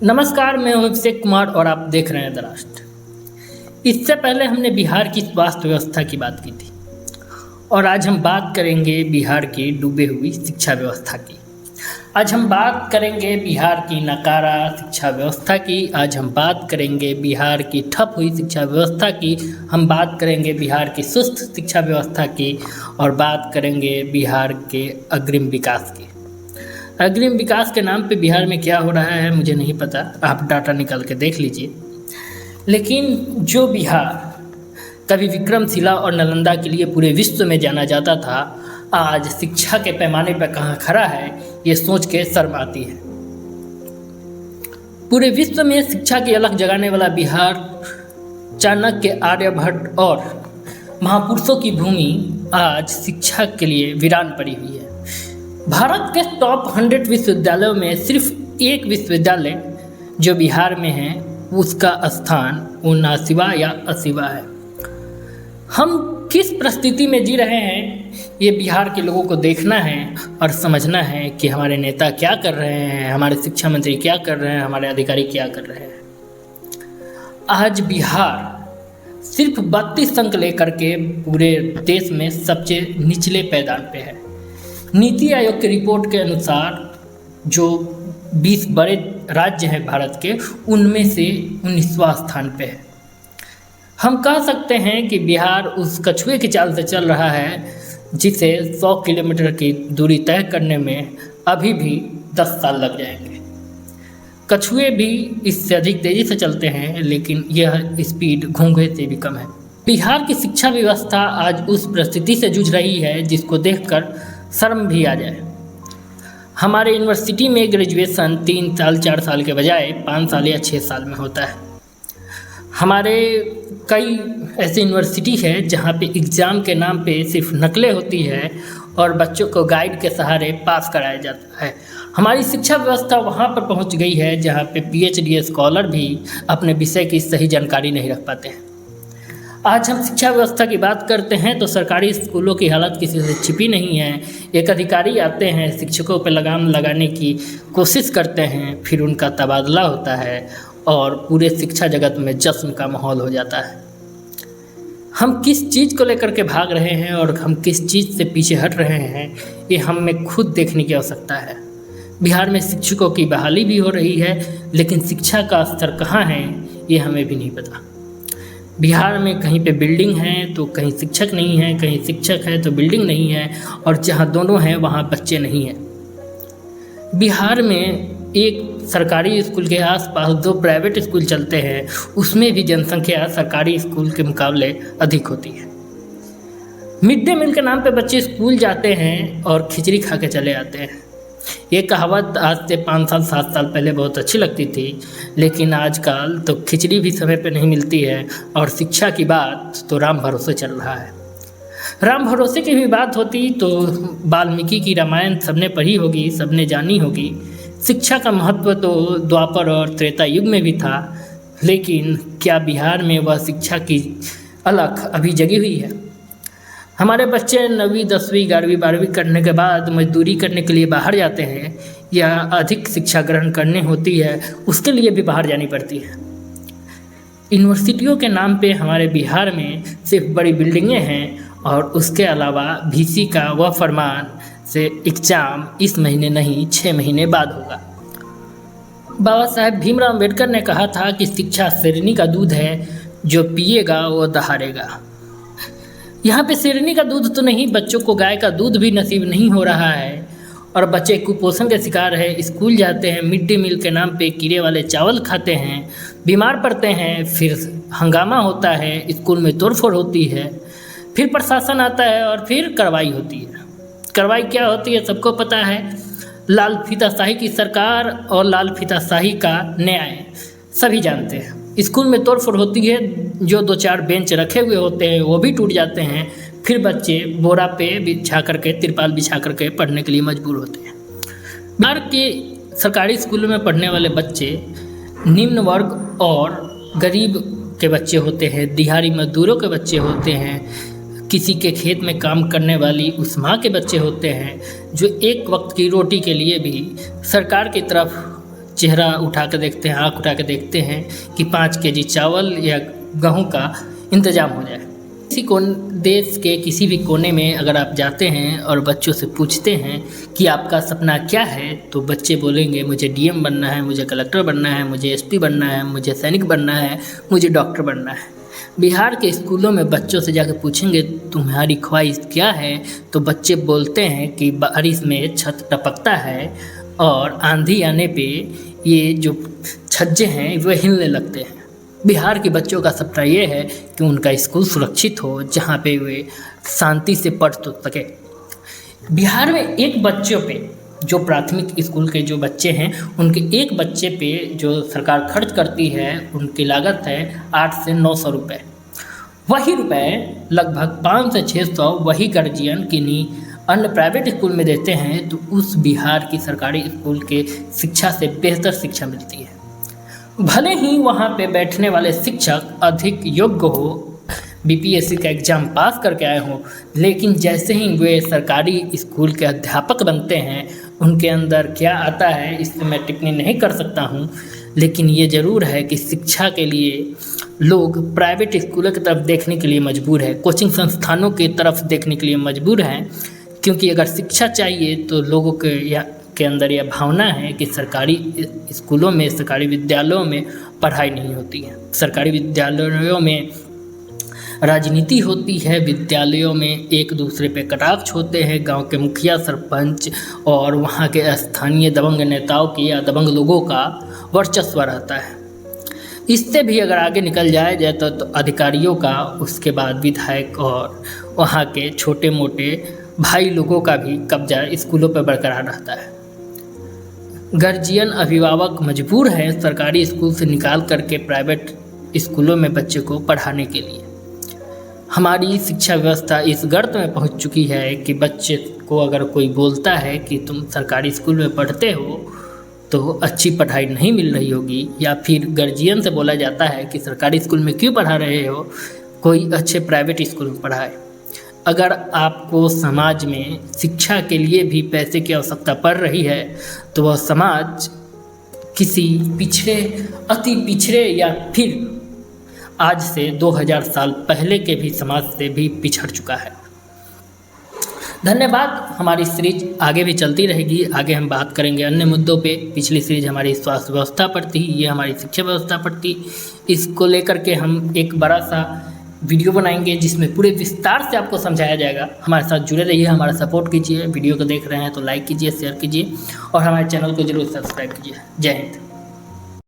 नमस्कार, मैं हूं अभिषेक कुमार और आप देख रहे हैं द राष्ट्र। इससे पहले हमने बिहार की स्वास्थ्य व्यवस्था की बात की थी और आज हम बात करेंगे बिहार की डूबे हुई शिक्षा व्यवस्था की। आज हम बात करेंगे बिहार की नकारा शिक्षा व्यवस्था की। आज हम बात करेंगे बिहार की ठप हुई शिक्षा व्यवस्था की। हम बात करेंगे बिहार की सुस्त शिक्षा व्यवस्था की और बात करेंगे बिहार के अग्रिम विकास की। अग्रिम विकास के नाम पे बिहार में क्या हो रहा है मुझे नहीं पता, आप डाटा निकाल के देख लीजिए। लेकिन जो बिहार कभी विक्रमशिला और नालंदा के लिए पूरे विश्व में जाना जाता था, आज शिक्षा के पैमाने पर कहाँ खड़ा है ये सोच के शर्म आती है। पूरे विश्व में शिक्षा की अलग जगाने वाला बिहार चाणक्य, आर्यभट्ट और महापुरुषों की भूमि आज शिक्षा के लिए वीरान पड़ी हुई है। भारत के टॉप 100 विश्वविद्यालयों में सिर्फ एक विश्वविद्यालय जो बिहार में है उसका स्थान 79वां या 80वां है। हम किस परिस्थिति में जी रहे हैं ये बिहार के लोगों को देखना है और समझना है कि हमारे नेता क्या कर रहे हैं, हमारे शिक्षा मंत्री क्या कर रहे हैं, हमारे अधिकारी क्या कर रहे हैं। आज बिहार सिर्फ 32 अंक लेकर के पूरे देश में सबसे निचले पायदान पे है। नीति आयोग की रिपोर्ट के अनुसार जो 20 बड़े राज्य हैं भारत के, उनमें से 19वां स्थान पे है। हम कह सकते हैं कि बिहार उस कछुए की चाल से चल रहा है जिसे 100 किलोमीटर की दूरी तय करने में अभी भी 10 साल लग जाएंगे। कछुए भी इससे अधिक तेज़ी से चलते हैं, लेकिन यह स्पीड घोंघे से भी कम है। बिहार की शिक्षा व्यवस्था आज उस परिस्थिति से जूझ रही है जिसको देखकर शर्म भी आ जाए। हमारे यूनिवर्सिटी में ग्रेजुएशन 3 साल 4 साल के बजाय 5 साल या 6 साल में होता है। हमारे कई ऐसी यूनिवर्सिटी है जहाँ पे एग्ज़ाम के नाम पे सिर्फ नकलें होती है और बच्चों को गाइड के सहारे पास कराया जाता है। हमारी शिक्षा व्यवस्था वहाँ पर पहुँच गई है जहाँ पे PhD स्कॉलर भी अपने विषय की सही जानकारी नहीं रख पाते हैं। आज हम शिक्षा व्यवस्था की बात करते हैं तो सरकारी स्कूलों की हालत किसी से छिपी नहीं है। एक अधिकारी आते हैं, शिक्षकों पर लगाम लगाने की कोशिश करते हैं, फिर उनका तबादला होता है और पूरे शिक्षा जगत में जश्न का माहौल हो जाता है। हम किस चीज़ को लेकर के भाग रहे हैं और हम किस चीज़ से पीछे हट रहे हैं ये हमें खुद देखने की आवश्यकता है। बिहार में शिक्षकों की बहाली भी हो रही है, लेकिन शिक्षा का स्तर कहाँ है ये हमें भी नहीं पता। बिहार में कहीं पे बिल्डिंग है तो कहीं शिक्षक नहीं है, कहीं शिक्षक है तो बिल्डिंग नहीं है, और जहाँ दोनों हैं वहाँ बच्चे नहीं हैं। बिहार में एक सरकारी स्कूल के आसपास 2 प्राइवेट स्कूल चलते हैं, उसमें भी जनसंख्या सरकारी स्कूल के मुकाबले अधिक होती है। मिड डे मील के नाम पे बच्चे स्कूल जाते हैं और खिचड़ी खा के चले आते हैं। ये कहावत आज से 5 साल 7 साल पहले बहुत अच्छी लगती थी, लेकिन आजकल तो खिचड़ी भी समय पे नहीं मिलती है और शिक्षा की बात तो राम भरोसे चल रहा है। राम भरोसे की भी बात होती तो वाल्मीकि की रामायण सबने पढ़ी होगी, सबने जानी होगी। शिक्षा का महत्व तो द्वापर और त्रेता युग में भी था, लेकिन क्या बिहार में वह शिक्षा की अलख अभी जगी हुई है? हमारे बच्चे 9वीं 10वीं 11वीं 12वीं करने के बाद मजदूरी करने के लिए बाहर जाते हैं या अधिक शिक्षा ग्रहण करनी होती है, उसके लिए भी बाहर जानी पड़ती है। यूनिवर्सिटियों के नाम पे हमारे बिहार में सिर्फ बड़ी बिल्डिंगें हैं और उसके अलावा VC का वह फरमान से एग्ज़ाम इस महीने नहीं 6 महीने बाद होगा। बाबा साहेब भीमराव अम्बेडकर ने कहा था कि शिक्षा शेरनी का दूध है, जो पिएगा वो दहाड़ेगा। यहाँ पे शेरनी का दूध तो नहीं, बच्चों को गाय का दूध भी नसीब नहीं हो रहा है और बच्चे कुपोषण के शिकार है। स्कूल जाते हैं, मिड डे मील के नाम पे कीड़े वाले चावल खाते हैं, बीमार पड़ते हैं, फिर हंगामा होता है, स्कूल में तोड़फोड़ होती है, फिर प्रशासन आता है और फिर कार्रवाई होती है। कार्रवाई क्या होती है सबको पता है, लाल फीताशाही की सरकार और लाल फीताशाही का न्याय सभी जानते हैं। स्कूल में तोड़फोड़ होती है, जो 2-4 बेंच रखे हुए होते हैं वो भी टूट जाते हैं, फिर बच्चे बोरा पे बिछा करके, तिरपाल बिछा करके पढ़ने के लिए मजबूर होते हैं। बिहार के सरकारी स्कूलों में पढ़ने वाले बच्चे निम्न वर्ग और गरीब के बच्चे होते हैं, दिहाड़ी मजदूरों के बच्चे होते हैं, किसी के खेत में काम करने वाली उस माँ के बच्चे होते हैं जो एक वक्त की रोटी के लिए भी सरकार की तरफ चेहरा उठा कर देखते हैं, आँख उठा कर देखते हैं कि 5 केजी चावल या गेहूँ का इंतज़ाम हो जाए। देश के किसी भी कोने में अगर आप जाते हैं और बच्चों से पूछते हैं कि आपका सपना क्या है, तो बच्चे बोलेंगे मुझे डीएम बनना है, मुझे कलेक्टर बनना है, मुझे एसपी बनना है, मुझे सैनिक बनना है, मुझे डॉक्टर बनना है। बिहार के स्कूलों में बच्चों से जाकर पूछेंगे तुम्हारी ख्वाहिश क्या है, तो बच्चे बोलते हैं कि बारिश में छत टपकता है और आंधी आने पे ये जो छज्जे हैं वह हिलने लगते हैं। बिहार के बच्चों का सपना ये है कि उनका स्कूल सुरक्षित हो, जहाँ पे वे शांति से पढ़ तो सके। बिहार में एक बच्चों पे, जो प्राथमिक स्कूल के जो बच्चे हैं, उनके एक बच्चे पे जो सरकार खर्च करती है उनकी लागत है 800 से 900 रुपये। वही रुपए लगभग 500 से 600 वही गार्जियन किन्हीं अन्य प्राइवेट स्कूल में देते हैं, तो उस बिहार की सरकारी स्कूल के शिक्षा से बेहतर शिक्षा मिलती है। भले ही वहाँ पे बैठने वाले शिक्षक अधिक योग्य हो, बीपीएससी का एग्ज़ाम पास करके आए हों, लेकिन जैसे ही वे सरकारी स्कूल के अध्यापक बनते हैं, उनके अंदर क्या आता है इससे मैं टिप्पणी नहीं कर सकता हूँ। लेकिन ये ज़रूर है कि शिक्षा के लिए लोग प्राइवेट स्कूलों की तरफ देखने के लिए मजबूर है, कोचिंग संस्थानों की तरफ देखने के लिए मजबूर हैं, क्योंकि अगर शिक्षा चाहिए तो लोगों के अंदर यह भावना है कि सरकारी स्कूलों में, सरकारी विद्यालयों में पढ़ाई नहीं होती है। सरकारी विद्यालयों में राजनीति होती है, विद्यालयों में एक दूसरे पे कटाक्ष होते हैं, गांव के मुखिया, सरपंच और वहां के स्थानीय दबंग नेताओं की या दबंग लोगों का वर्चस्व रहता है। इससे भी अगर आगे निकल जाया जाए तो अधिकारियों का, उसके बाद विधायक और वहाँ के छोटे मोटे भाई लोगों का भी कब्जा स्कूलों पर बरकरार रहता है। गार्जियन, अभिभावक मजबूर हैं सरकारी स्कूल से निकाल करके प्राइवेट स्कूलों में बच्चे को पढ़ाने के लिए। हमारी शिक्षा व्यवस्था इस गर्त में पहुंच चुकी है कि बच्चे को अगर कोई बोलता है कि तुम सरकारी स्कूल में पढ़ते हो तो अच्छी पढ़ाई नहीं मिल रही होगी, या फिर गार्जियन से बोला जाता है कि सरकारी स्कूल में क्यों पढ़ा रहे हो, कोई अच्छे प्राइवेट स्कूल में पढ़ाए। अगर आपको समाज में शिक्षा के लिए भी पैसे की आवश्यकता पड़ रही है, तो वह समाज किसी पिछड़े, अति पिछड़े या फिर आज से 2000 साल पहले के भी समाज से भी पिछड़ चुका है। धन्यवाद। हमारी सीरीज आगे भी चलती रहेगी। आगे हम बात करेंगे अन्य मुद्दों पे। पिछली सीरीज हमारी स्वास्थ्य व्यवस्था पर थी, ये हमारी शिक्षा व्यवस्था पर थी। इसको लेकर के हम एक बड़ा सा वीडियो बनाएंगे जिसमें पूरे विस्तार से आपको समझाया जाएगा। हमारे साथ जुड़े रहिए, हमारा सपोर्ट कीजिए। वीडियो को देख रहे हैं तो लाइक कीजिए, शेयर कीजिए और हमारे चैनल को जरूर सब्सक्राइब कीजिए। जय हिंद।